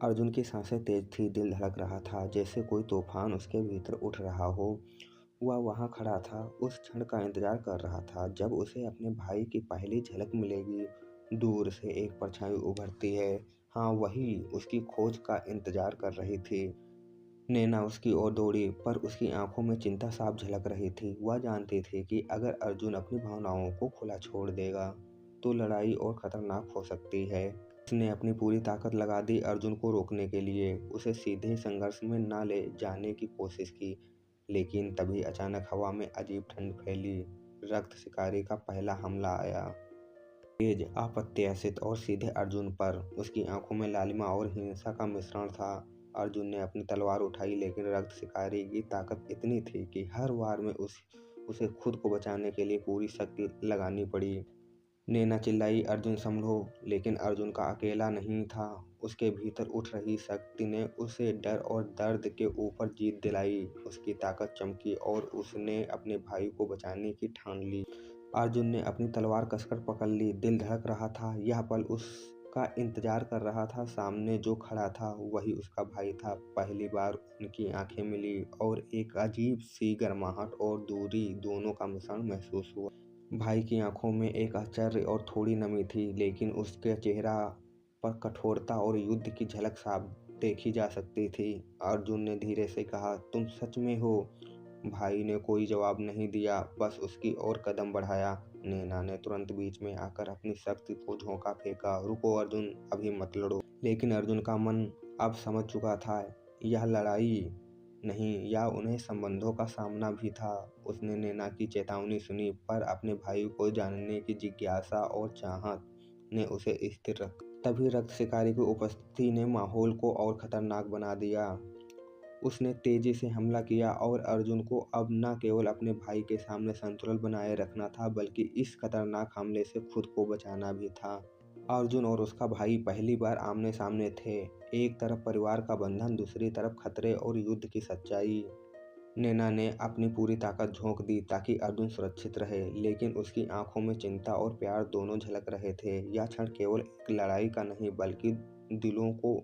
अर्जुन की सांसें तेज थी, दिल धड़क रहा था, जैसे कोई तूफान उसके भीतर उठ रहा हो। वह वहाँ खड़ा था, उस क्षण का इंतजार कर रहा था जब उसे अपने भाई की पहली झलक मिलेगी। दूर से एक परछाई उभरती है। हाँ, वही उसकी खोज का इंतजार कर रही थी। नैना उसकी ओर दौड़ी, पर उसकी आंखों में चिंता साफ झलक रही थी। वह जानती थी कि अगर अर्जुन अपनी भावनाओं को खुला छोड़ देगा, तो लड़ाई और खतरनाक हो सकती है। उसने अपनी पूरी ताकत लगा दी अर्जुन को रोकने के लिए, उसे सीधे संघर्ष में न ले जाने की कोशिश की। लेकिन तभी अचानक हवा में अजीब ठंड फैली। रक्त शिकारी का पहला हमला आया। तेज, अप्रत्याशित और सीधे अर्जुन पर। उसकी आंखों में लालिमा और हिंसा का मिश्रण था। अर्जुन ने अपनी तलवार उठाई, लेकिन रक्त शिकारी की ताकत इतनी थी कि हर वार में उसे खुद को बचाने के लिए पूरी शक्ति लगानी पड़ी। नैना चिल्लाई, अर्जुन संभलो, लेकिन अर्जुन का अकेला नहीं था। उसके भीतर उठ रही शक्ति ने उसे डर और दर्द के ऊपर जीत दिलाई। उसकी ताकत चमकी और उसने अपने भाई को बचाने की ठान ली। अर्जुन ने अपनी तलवार कसकर पकड़ ली, दिल धड़क रहा था। यह पल उसका इंतजार कर रहा था। सामने जो खड़ा था वही उसका भाई था। पहली बार उनकी आंखें मिली और एक अजीब सी गर्माहट और दूरी दोनों का मिश्रण महसूस हुआ। भाई की आंखों में एक आश्चर्य और थोड़ी नमी थी, लेकिन उसके चेहरा पर कठोरता और युद्ध की झलक साफ देखी जा सकती थी। अर्जुन ने धीरे से कहा, तुम सच में हो? भाई ने कोई जवाब नहीं दिया, बस उसकी ओर कदम बढ़ाया। नैना ने तुरंत बीच में आकर अपनी शक्ति को झोंका फेंका, रुको अर्जुन, अभी मत लड़ो। लेकिन अर्जुन का मन अब समझ चुका था, यह लड़ाई नहीं, या उन्हें संबंधों का सामना भी था। उसने नैना की चेतावनी सुनी, पर अपने भाई को जानने की जिज्ञासा और चाहत ने उसे स्थिर रखा। तभी रक्त शिकारी की उपस्थिति ने माहौल को और खतरनाक बना दिया। उसने तेजी से हमला किया और अर्जुन को अब न केवल अपने भाई के सामने संतुलन बनाए रखना था, बल्कि इस खतरनाक हमले से खुद को बचाना भी था। अर्जुन और उसका भाई पहली बार आमने सामने थे। एक तरफ परिवार का बंधन, दूसरी तरफ खतरे और युद्ध की सच्चाई। नैना ने अपनी पूरी ताकत झोंक दी ताकि अर्जुन सुरक्षित रहे, लेकिन उसकी आंखों में चिंता और प्यार दोनों झलक रहे थे। यह क्षण केवल एक लड़ाई का नहीं, बल्कि दिलों को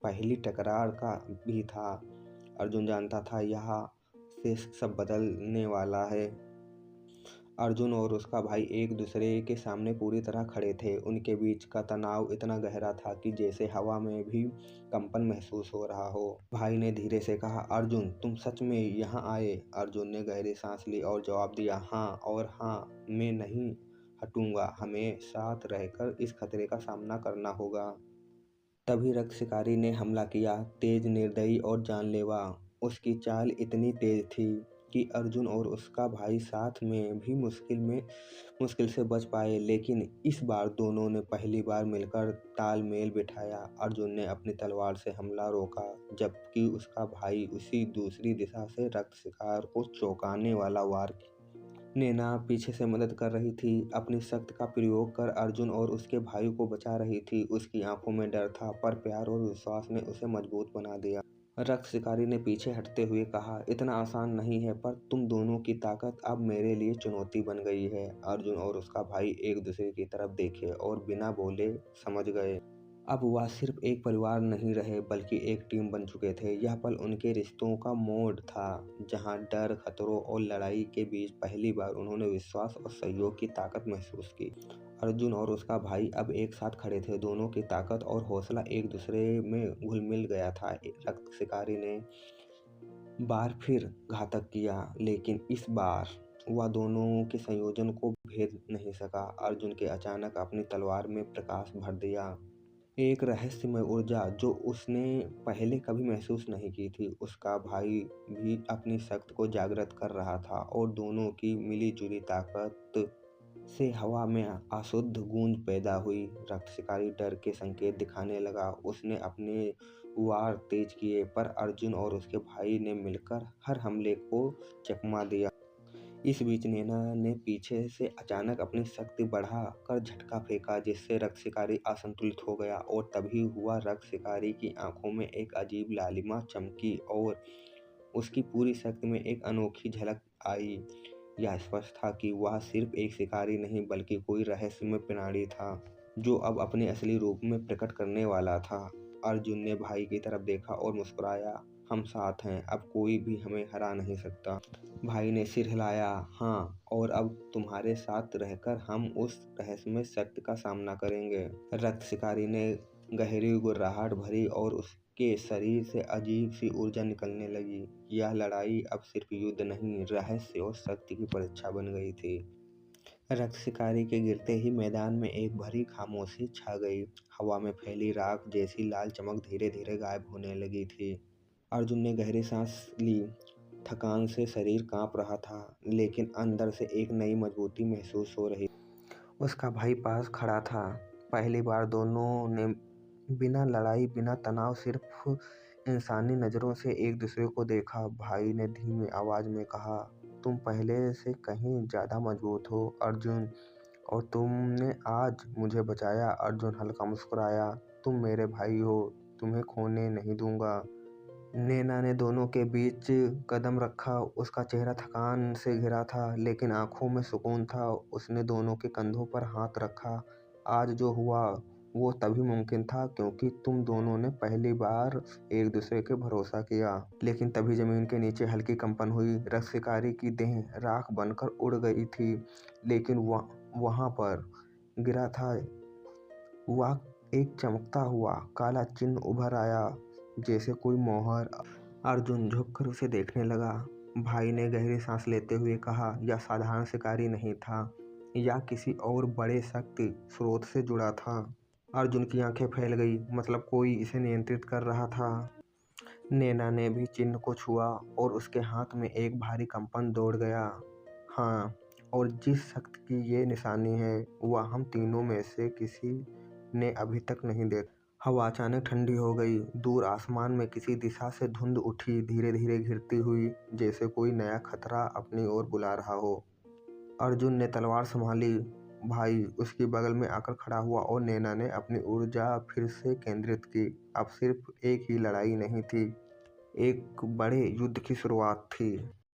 पहली टकरार का भी था। अर्जुन जानता था यहाँ से सब बदलने वाला है। अर्जुन और उसका भाई एक दूसरे के सामने पूरी तरह खड़े थे। उनके बीच का तनाव इतना गहरा था कि जैसे हवा में भी कंपन महसूस हो रहा हो। भाई ने धीरे से कहा, अर्जुन, तुम सच में यहाँ आए? अर्जुन ने गहरी सांस ली और जवाब दिया, हाँ, और हाँ, मैं नहीं हटूंगा। हमें साथ रहकर इस खतरे का सामना करना होगा। तभी रक्त शिकारी ने हमला किया, तेज, निर्दयी और जानलेवा। उसकी चाल इतनी तेज थी कि अर्जुन और उसका भाई साथ में भी मुश्किल से बच पाए, लेकिन इस बार दोनों ने पहली बार मिलकर तालमेल बिठाया। अर्जुन ने अपनी तलवार से हमला रोका, जबकि उसका भाई उसी दूसरी दिशा से रक्त शिकार को चौंकाने वाला वार किया। नैना पीछे से मदद कर रही थी, अपनी शक्ति का प्रयोग कर अर्जुन और उसके भाई को बचा रही थी। उसकी आंखों में डर था, पर प्यार और विश्वास ने उसे मजबूत बना दिया। रक्त शिकारी ने पीछे हटते हुए कहा, इतना आसान नहीं है, पर तुम दोनों की ताकत अब मेरे लिए चुनौती बन गई है। अर्जुन और उसका भाई एक दूसरे की तरफ देखे और बिना बोले समझ गए। अब वह सिर्फ एक परिवार नहीं रहे, बल्कि एक टीम बन चुके थे। यह पल उनके रिश्तों का मोड़ था, जहां डर, खतरों और लड़ाई के बीच पहली बार उन्होंने विश्वास और सहयोग की ताकत महसूस की। अर्जुन और उसका भाई अब एक साथ खड़े थे, दोनों की ताकत और हौसला एक दूसरे में घुल मिल गया था। रक्त शिकारी ने बार फिर घातक किया, लेकिन इस बार वह दोनों के संयोजन को भेद नहीं सका। अर्जुन के अचानक अपनी तलवार में प्रकाश भर दिया, एक रहस्यमय ऊर्जा जो उसने पहले कभी महसूस नहीं की थी। उसका भाई भी अपनी शक्ति को जागृत कर रहा था और दोनों की मिली-जुली ताकत से हवा में अशुद्ध गूंज पैदा हुई। रक्त शिकारी डर के संकेत दिखाने लगा। उसने अपने वार तेज किए, पर अर्जुन और उसके भाई ने मिलकर हर हमले को चकमा दिया। इस बीच नैना ने पीछे से अचानक अपनी शक्ति बढ़ा कर झटका फेंका, जिससे रक्त शिकारी असंतुलित हो गया। और तभी हुआ, रक्त शिकारी की आंखों में एक अजीब लालिमा चमकी और उसकी पूरी शक्ति में एक अनोखी झलक आई। यह स्पष्ट था कि वह सिर्फ एक शिकारी नहीं, बल्कि कोई रहस्यमय प्राणी था। जो अब अपने असली रूप में प्रकट करने वाला था। अर्जुन ने भाई की तरफ देखा और मुस्कुराया, हम साथ हैं, अब कोई भी हमें हरा नहीं सकता। भाई ने सिर हिलाया, हाँ, और अब तुम्हारे साथ रहकर हम उस रहस्यमय शक्ति का सामना करेंगे। रक्त शिकारी ने गहरी गुर्राहट भरी और उसके शरीर से अजीब सी ऊर्जा निकलने लगी। यह लड़ाई अब सिर्फ युद्ध नहीं, रहस्य और शक्ति की परीक्षा बन गई थी। रक्त शिकारी के गिरते ही मैदान में एक भरी खामोशी छा गई। हवा में फैली राख जैसी लाल चमक धीरे धीरे गायब होने लगी थी। अर्जुन ने गहरी सांस ली। थकान से शरीर कांप रहा था, लेकिन अंदर से एक नई मजबूती महसूस हो रही। उसका भाई पास खड़ा था। पहली बार दोनों ने बिना लड़ाई, बिना तनाव, सिर्फ इंसानी नज़रों से एक दूसरे को देखा। भाई ने धीमी आवाज़ में कहा, तुम पहले से कहीं ज़्यादा मजबूत हो अर्जुन, और तुमने आज मुझे बचाया। अर्जुन हल्का मुस्कुराया, तुम मेरे भाई हो, तुम्हें खोने नहीं दूंगा। नैना ने दोनों के बीच कदम रखा। उसका चेहरा थकान से घिरा था, लेकिन आंखों में सुकून था। उसने दोनों के कंधों पर हाथ रखा। आज जो हुआ वो तभी मुमकिन था क्योंकि तुम दोनों ने पहली बार एक दूसरे के भरोसा किया। लेकिन तभी जमीन के नीचे हल्की कंपन हुई। रक्त शिकारी की देह राख बनकर उड़ गई थी, लेकिन वहां पर गिरा था वह एक चमकता हुआ काला चिन्ह उभर आया, जैसे कोई मोहर। अर्जुन झुककर उसे देखने लगा। भाई ने गहरी सांस लेते हुए कहा, यह साधारण शिकारी नहीं था, यह किसी और बड़े शक्ति स्रोत से जुड़ा था। अर्जुन की आंखें फैल गई, मतलब कोई इसे नियंत्रित कर रहा था। नैना ने भी चिन्ह को छुआ और उसके हाथ में एक भारी कंपन दौड़ गया। हाँ, और जिस शक्ति की ये निशानी है वह हम तीनों में से किसी ने अभी तक नहीं देखा। हवा अचानक ठंडी हो गई। दूर आसमान में किसी दिशा से धुंध उठी, धीरे धीरे घिरती हुई, जैसे कोई नया खतरा अपनी ओर बुला रहा हो। अर्जुन ने तलवार संभाली। भाई उसकी बगल में आकर खड़ा हुआ और नैना ने अपनी ऊर्जा फिर से केंद्रित की। अब सिर्फ एक ही लड़ाई नहीं थी, एक बड़े युद्ध की शुरुआत थी।